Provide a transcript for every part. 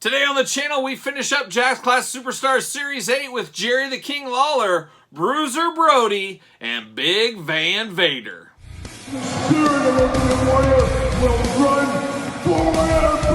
Today on the channel, we finish up Jack's Class Superstars Series 8 with Jerry the King Lawler, Bruiser Brody, and Big Van Vader. The spirit of Ultimate Warrior will run forever!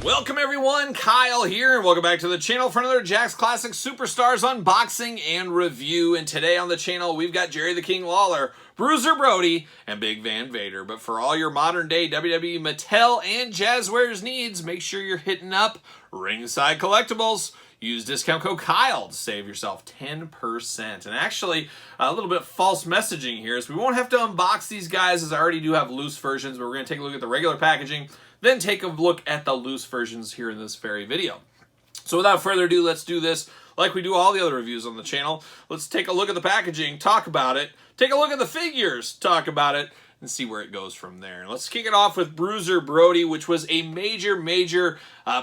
Welcome everyone, Kyle here, and welcome back to the channel for another Jack's Classic Superstars unboxing and review. And today on the channel, we've got Jerry the King Lawler, Bruiser Brody, and Big Van Vader. But for all your modern day WWE, Mattel, and Jazzwares needs, make sure you're hitting up Ringside Collectibles. Use discount code Kyle to save yourself 10%. And actually, a little bit of false messaging here is we won't have to unbox these guys as I already do have loose versions, but we're going to take a look at the regular packaging, then take a look at the loose versions here in this very video. So without further ado, let's do this like we do all the other reviews on the channel. Let's take a look at the packaging, talk about it, take a look at the figures, talk about it, and see where it goes from there. Let's kick it off with Bruiser Brody, which was a major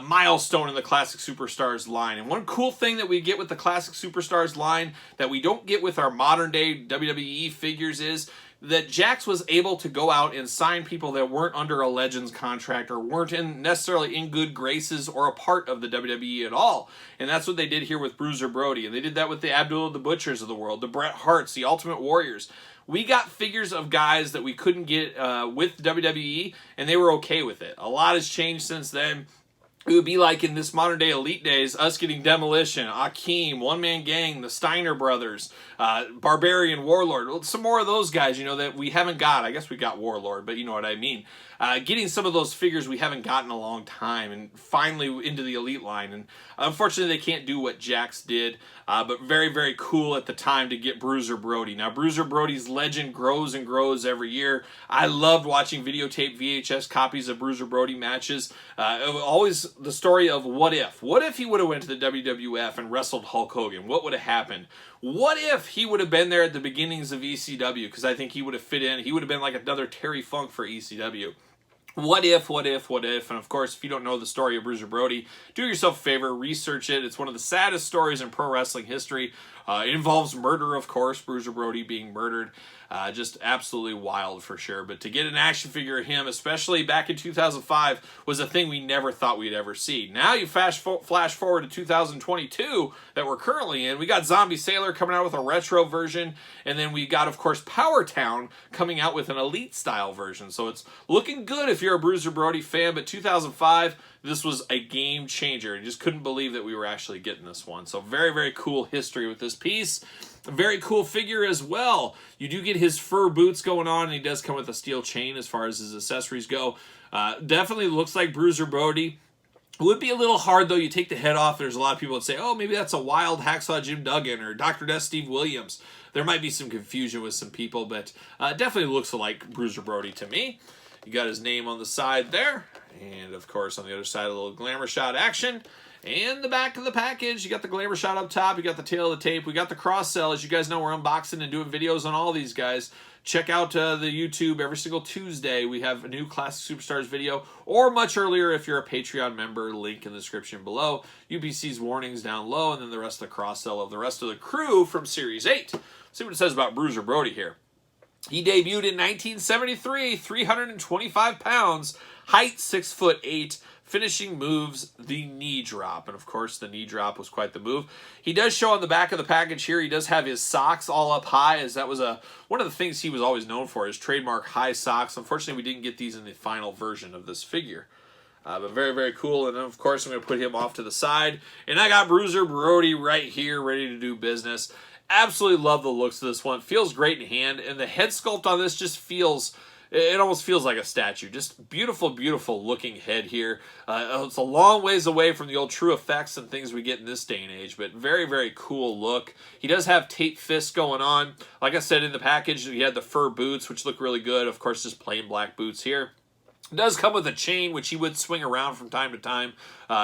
milestone in the Classic Superstars line. And one cool thing that we get with the Classic Superstars line that we don't get with our modern day WWE figures is that Jakks was able to go out and sign people that weren't under a Legends contract or weren't necessarily in good graces or a part of the WWE at all. And that's what they did here with Bruiser Brody. And they did that with the Abdullah the Butchers of the world, the Bret Harts, the Ultimate Warriors. We got figures of guys that we couldn't get with WWE, and they were okay with it. A lot has changed since then. It would be like in this modern day Elite days, us getting Demolition, Akeem, One Man Gang, the Steiner Brothers, Barbarian, Warlord. Some more of those guys, you know, that we haven't got. I guess we got Warlord, but you know what I mean. Getting some of those figures we haven't gotten in a long time, and finally into the Elite line. And unfortunately, they can't do what Jakks did, but very cool at the time to get Bruiser Brody. Now, Bruiser Brody's legend grows and grows every year. I loved watching videotape VHS copies of Bruiser Brody matches. Always the story of what if. What if he would have went to the WWF and wrestled Hulk Hogan? What would have happened? What if he would have been there at the beginnings of ECW? Because I think he would have fit in. He would have been like another Terry Funk for ECW. What if? And of course, if you don't know the story of Bruiser Brody, do yourself a favor, research it. It's one of the saddest stories in pro wrestling history. It involves murder, of course, Bruiser Brody being murdered. Just absolutely wild for sure. But to get an action figure of him, especially back in 2005, was a thing we never thought we'd ever see. Now you flash forward to 2022 that we're currently in. We got Zombie Sailor coming out with a retro version. And then we got, of course, Power Town coming out with an Elite style version. So it's looking good if you're a Bruiser Brody fan. But 2005, this was a game changer. You just couldn't believe that we were actually getting this one. So very cool history with this piece. A very cool figure as well. You do get his fur boots going on, and he does come with a steel chain as far as his accessories go. Definitely looks like Bruiser Brody. It would be a little hard, though. You take the head off, there's a lot of people that say, oh, maybe that's a wild Hacksaw Jim Duggan or Dr. Death Steve Williams. There might be some confusion with some people, but definitely looks like Bruiser Brody to me. You got his name on the side there, and of course on the other side a little glamour shot action. And the back of the package, you got the glamour shot up top, you got the tail of the tape, we got the cross sell. As you guys know, we're unboxing and doing videos on all these guys. Check out the YouTube every single Tuesday. We have a new Classic Superstars video, or much earlier if you're a Patreon member, link in the description below. UBC's warnings down low, and then the rest of the cross sell of the rest of the crew from Series 8. See what it says about Bruiser Brody here. He debuted in 1973, 325 pounds, height 6'8", finishing moves, the knee drop. And of course, the knee drop was quite the move. He does show on the back of the package here, he does have his socks all up high, as that was one of the things he was always known for, his trademark high socks. Unfortunately, we didn't get these in the final version of this figure. But very cool. And then, of course, I'm going to put him off to the side. And I got Bruiser Brody right here, ready to do business. Absolutely love the looks of this one. Feels great in hand, and the head sculpt on this just feels, it almost feels like a statue. Just beautiful looking head here. It's a long ways away from the old true effects and things we get in this day and age, but very cool look. He does have tape fists going on. Like I said, in the package, he had the fur boots, which look really good. Of course, just plain black boots here. It does come with a chain, which he would swing around from time to time.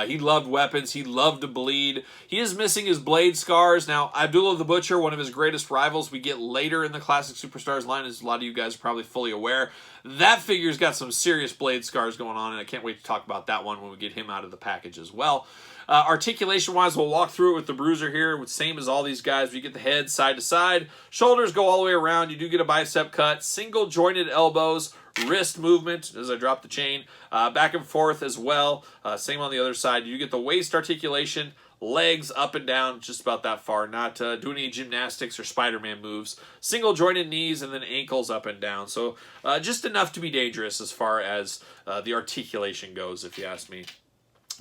He loved weapons. He loved to bleed. He is missing his blade scars. Now, Abdullah the Butcher, one of his greatest rivals we get later in the Classic Superstars line, as a lot of you guys are probably fully aware. That figure's got some serious blade scars going on, and I can't wait to talk about that one when we get him out of the package as well. Articulation wise, we'll walk through it with the Bruiser here, same as all these guys. You get the head side to side, shoulders go all the way around. You do get a bicep cut, single jointed elbows, wrist movement as I drop the chain, back and forth as well. Same on the other side. You get the waist articulation, legs up and down just about that far, not doing any gymnastics or Spider-Man moves. Single jointed knees and then ankles up and down. So just enough to be dangerous as far as the articulation goes, if you ask me.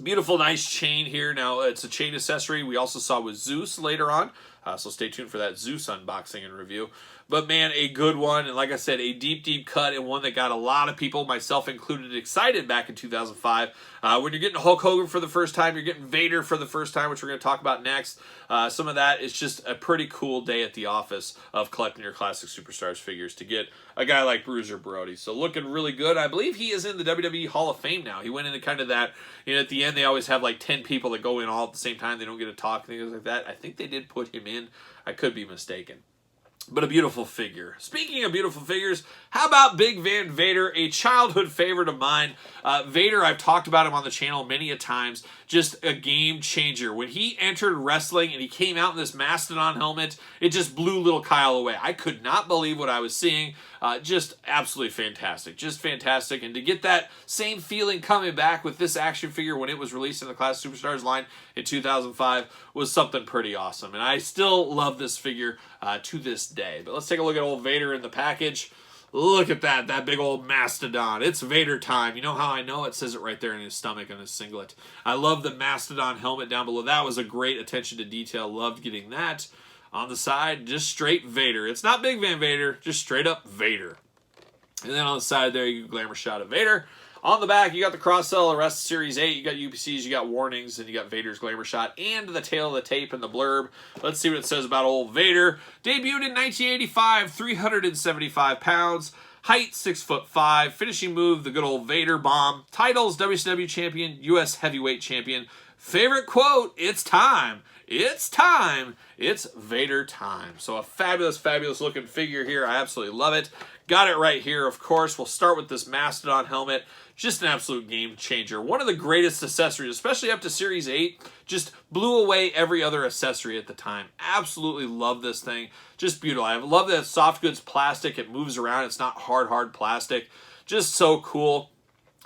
Beautiful, nice chain here. Now, it's a chain accessory we also saw with Zeus later on, so stay tuned for that Zeus unboxing and review. But man, a good one, and like I said, a deep, deep cut, and one that got a lot of people, myself included, excited back in 2005. When you're getting Hulk Hogan for the first time, you're getting Vader for the first time, which we're going to talk about next. Some of that is just a pretty cool day at the office of collecting your Classic Superstars figures to get a guy like Bruiser Brody. So looking really good. I believe he is in the WWE Hall of Fame now. He went into kind of that, at the end they always have like 10 people that go in all at the same time. They don't get to talk, things like that. I think they did put him in. I could be mistaken. But a beautiful figure. Speaking of beautiful figures, how about Big Van Vader, a childhood favorite of mine? Vader, I've talked about him on the channel many a times, just a game changer. When he entered wrestling and he came out in this Mastodon helmet, it just blew little Kyle away. I could not believe what I was seeing. Just absolutely fantastic. Just fantastic. And to get that same feeling coming back with this action figure when it was released in the Classic Superstars line in 2005 was something pretty awesome. And I still love this figure to this day. But let's take a look at old Vader in the package. Look at that big old Mastodon. It's Vader time. You know how I know? It says it right there in his stomach and his singlet. I love the Mastodon helmet down below. That was a great attention to detail. Loved getting that. On the side, just straight Vader. It's not Big Van Vader, just straight up Vader. And then on the side there, you get a glamour shot of Vader. On the back, you got the cross-sell, Arrest Series 8, you got UPCs, you got warnings, and you got Vader's glamour shot, and the tail of the tape and the blurb. Let's see what it says about old Vader. Debuted in 1985, 375 pounds. Height, 6'5". Finishing move, the good old Vader bomb. Titles, WCW champion, US heavyweight champion. Favorite quote, it's time. It's time. It's Vader time. So a fabulous, fabulous looking figure here. I absolutely love it. Got it right here, of course. We'll start with this Mastodon helmet. Just an absolute game changer. One of the greatest accessories, especially up to Series 8. Just blew away every other accessory at the time. Absolutely love this thing. Just beautiful. I love that soft goods plastic. It moves around. It's not hard plastic. Just so cool.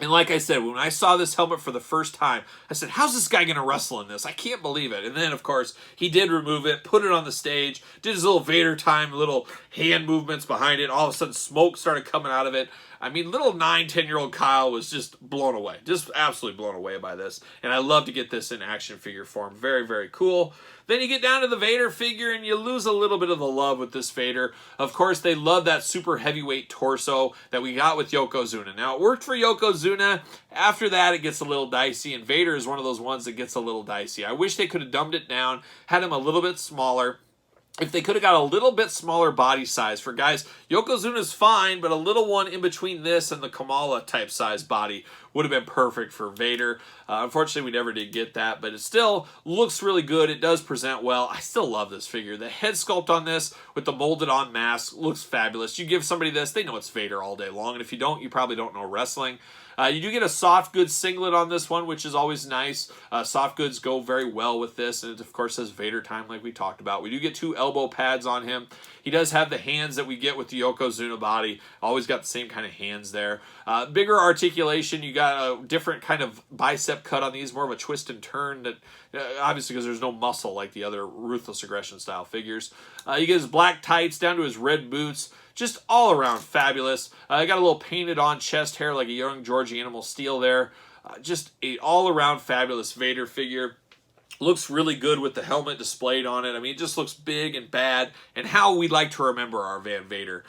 And like I said, when I saw this helmet for the first time, I said, how's this guy going to wrestle in this? I can't believe it. And then, of course, he did remove it, put it on the stage, did his little Vader time, little hand movements behind it. All of a sudden, smoke started coming out of it. I mean, little 9, 10-year-old Kyle was just blown away. Just absolutely blown away by this. And I love to get this in action figure form. Very, very cool. Then you get down to the Vader figure and you lose a little bit of the love with this Vader. Of course, they love that super heavyweight torso that we got with Yokozuna. Now, it worked for Yokozuna. After that, it gets a little dicey, and Vader is one of those ones that gets a little dicey. I wish they could have dumbed it down, had him a little bit smaller. If they could have got a little bit smaller body size for guys, Yokozuna's fine, but a little one in between this and the Kamala type size body would have been perfect for Vader. Unfortunately, we never did get that, but it still looks really good. It does present well. I still love this figure. The head sculpt on this with the molded on mask looks fabulous. You give somebody this, they know it's Vader all day long, and if you don't, you probably don't know wrestling. You do get a soft goods singlet on this one, which is always nice. Soft goods go very well with this, and it, of course, says Vader time like we talked about. We do get 2 elbow pads on him. He does have the hands that we get with the Yokozuna body. Always got the same kind of hands there. Bigger articulation. You got a different kind of bicep cut on these, more of a twist and turn, that obviously because there's no muscle like the other Ruthless Aggression style figures. You get his black tights down to his red boots. Just all around fabulous. I got a little painted on chest hair like a young Georgie Animal Steel there. Just a all around fabulous Vader figure. Looks really good with the helmet displayed on it. I mean, it just looks big and bad, and how we like to remember our Van Vader.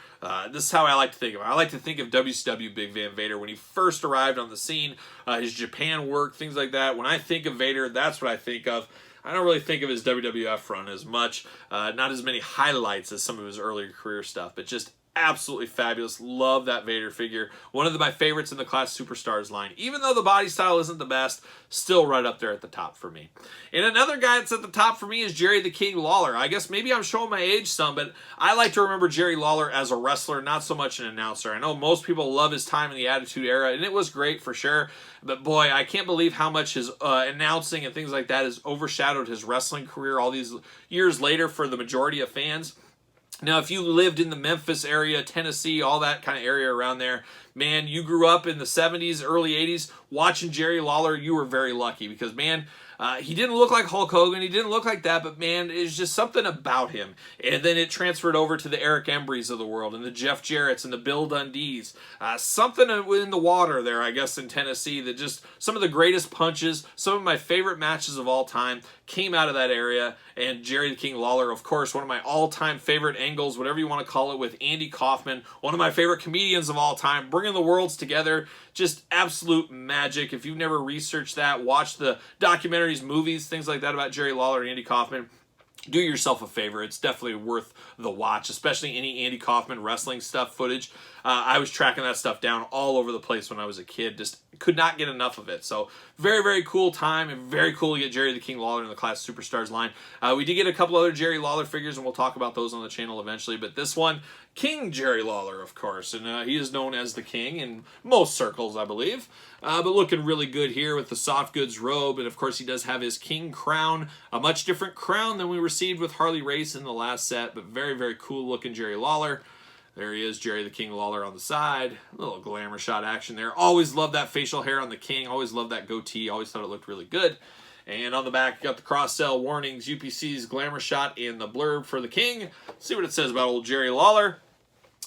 This is how I like to think of it. I like to think of WCW Big Van Vader when he first arrived on the scene, his Japan work, things like that. When I think of Vader, that's what I think of. I don't really think of his WWF run as much. Not as many highlights as some of his earlier career stuff, but just absolutely fabulous. Love that Vader figure. One of my favorites in the Class Superstars line. Even though the body style isn't the best, still right up there at the top for me. And another guy that's at the top for me is Jerry the King Lawler. I guess maybe I'm showing my age some, but I like to remember Jerry Lawler as a wrestler, not so much an announcer. I know most people love his time in the Attitude Era, and it was great for sure. But boy, I can't believe how much his announcing and things like that has overshadowed his wrestling career all these years later for the majority of fans. Now, if you lived in the Memphis area, Tennessee, all that kind of area around there, man, you grew up in the 70s, early 80s, watching Jerry Lawler, you were very lucky because, man, he didn't look like Hulk Hogan. He didn't look like that, but, man, it's just something about him. And then it transferred over to the Eric Embreys of the world and the Jeff Jarretts and the Bill Dundees. Something in the water there, I guess, in Tennessee that just some of the greatest punches, some of my favorite matches of all time came out of that area. And Jerry the King Lawler, of course, one of my all-time favorite angles, whatever you want to call it, with Andy Kaufman, one of my favorite comedians of all time, bringing the worlds together. Just absolute magic. If you've never researched that, watch the documentaries, movies, things like that about Jerry Lawler and Andy Kaufman, do yourself a favor. It's definitely worth the watch, especially any Andy Kaufman wrestling stuff footage. I was tracking that stuff down all over the place when I was a kid. Just could not get enough of it. So very, very cool time and very cool to get Jerry the King Lawler in the Class Superstars line. We did get a couple other Jerry Lawler figures, and we'll talk about those on the channel eventually. But this one, King Jerry Lawler, of course. And he is known as the King in most circles, I believe. But looking really good here with the soft goods robe. And, of course, he does have his King crown. A much different crown than we received with Harley Race in the last set. But very, very cool looking Jerry Lawler. There he is, Jerry the King Lawler on the side. A little glamour shot action there. Always loved that facial hair on the King. Always loved that goatee. Always thought it looked really good. And on the back, you got the cross-sell warnings, UPC's glamour shot, and the blurb for the King. Let's see what it says about old Jerry Lawler.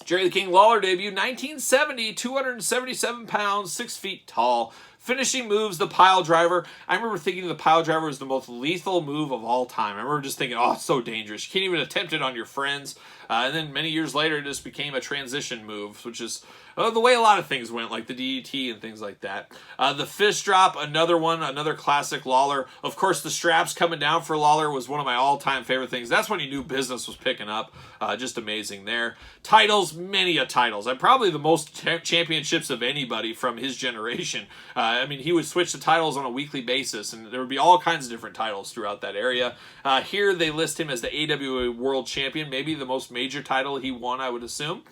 Jerry the King Lawler debuted 1970, 277 pounds, 6 feet tall. Finishing moves, the pile driver. I remember thinking the pile driver was the most lethal move of all time. I remember just thinking, oh, it's so dangerous. You can't even attempt it on your friends. And then many years later, it just became a transition move, which is the way a lot of things went, like the DDT and things like that. The fist drop, another one, another classic Lawler. Of course, the straps coming down for Lawler was one of my all-time favorite things. That's when you knew business was picking up. Just amazing there. Titles, many a titles. Probably the most championships of anybody from his generation. I mean, he would switch the titles on a weekly basis, and there would be all kinds of different titles throughout that area. Here, they list him as the AWA World Champion, maybe the most major title he won, I would assume.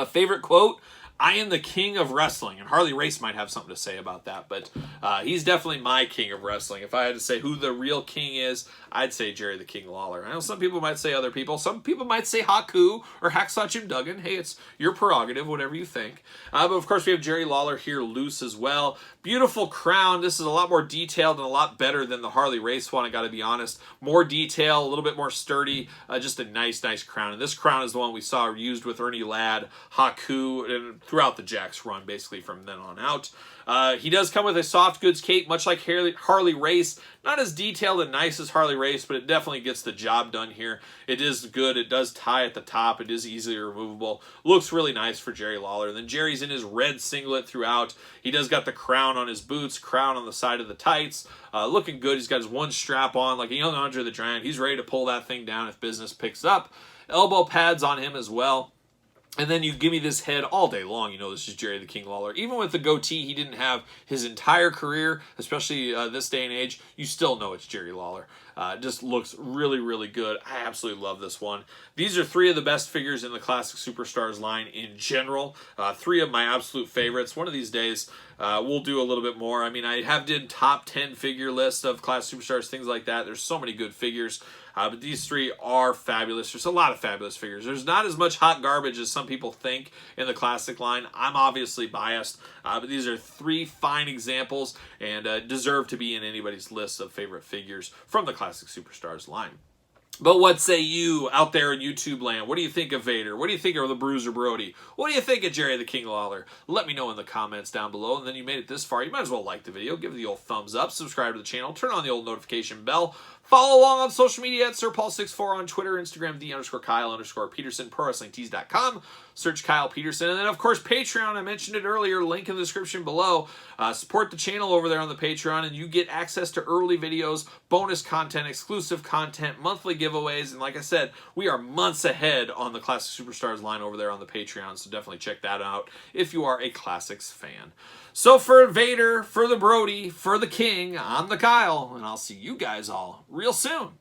Favorite quote, I am the king of wrestling. And Harley Race might have something to say about that, but he's definitely my king of wrestling. If I had to say who the real king is, I'd say Jerry the King Lawler. I know some people might say other people. Some people might say Haku or Hacksaw Jim Duggan. Hey, it's your prerogative, whatever you think. But of course, we have Jerry Lawler here loose as well. Beautiful crown. This is a lot more detailed and a lot better than the Harley Race one, I got to be honest. More detail, a little bit more sturdy. Just a nice, nice crown. And this crown is the one we saw used with Ernie Ladd, Haku, and throughout the Jakks run, basically from then on out. He does come with a soft goods cape, much like Harley Race. Not as detailed and nice as Harley Race, but it definitely gets the job done here. It is good. It does tie at the top. It is easily removable. Looks really nice for Jerry Lawler. And then Jerry's in his red singlet throughout. He does got the crown on his boots, crown on the side of the tights. Looking good. He's got his one strap on like a young Andre the Giant. He's ready to pull that thing down if business picks up. Elbow pads on him as well. And then you give me this head all day long. You know this is Jerry the King Lawler. Even with the goatee he didn't have his entire career, especially this day and age, you still know it's Jerry Lawler. Just looks really, really good. I absolutely love this one. These are three of the best figures in the Classic Superstars line in general. Three of my absolute favorites. One of these days, we'll do a little bit more. I mean, I have did top 10 figure lists of Classic Superstars, things like that. There's so many good figures. But these three are fabulous. There's a lot of fabulous figures. There's not as much hot garbage as some people think in the Classic line. I'm obviously biased, but these are three fine examples and deserve to be in anybody's list of favorite figures from the Classic Superstars line. But what say you out there in YouTube land? What do you think of Vader? What do you think of the Bruiser Brody? What do you think of Jerry the King Lawler? Let me know in the comments down below. And then you made it this far, you might as well like the video. Give it the old thumbs up. Subscribe to the channel. Turn on the old notification bell. Follow along on social media at SirPaul64 on Twitter, Instagram, _Kyle_Peterson, ProWrestlingTees.com. Search Kyle Peterson. And then, of course, Patreon. I mentioned it earlier. Link in the description below. Support the channel over there on the Patreon, and you get access to early videos, bonus content, exclusive content, monthly giveaways. And like I said, we are months ahead on the Classic Superstars line over there on the Patreon, so definitely check that out if you are a Classics fan. So for Vader, for the Brody, for the King, I'm the Kyle, and I'll see you guys all real soon.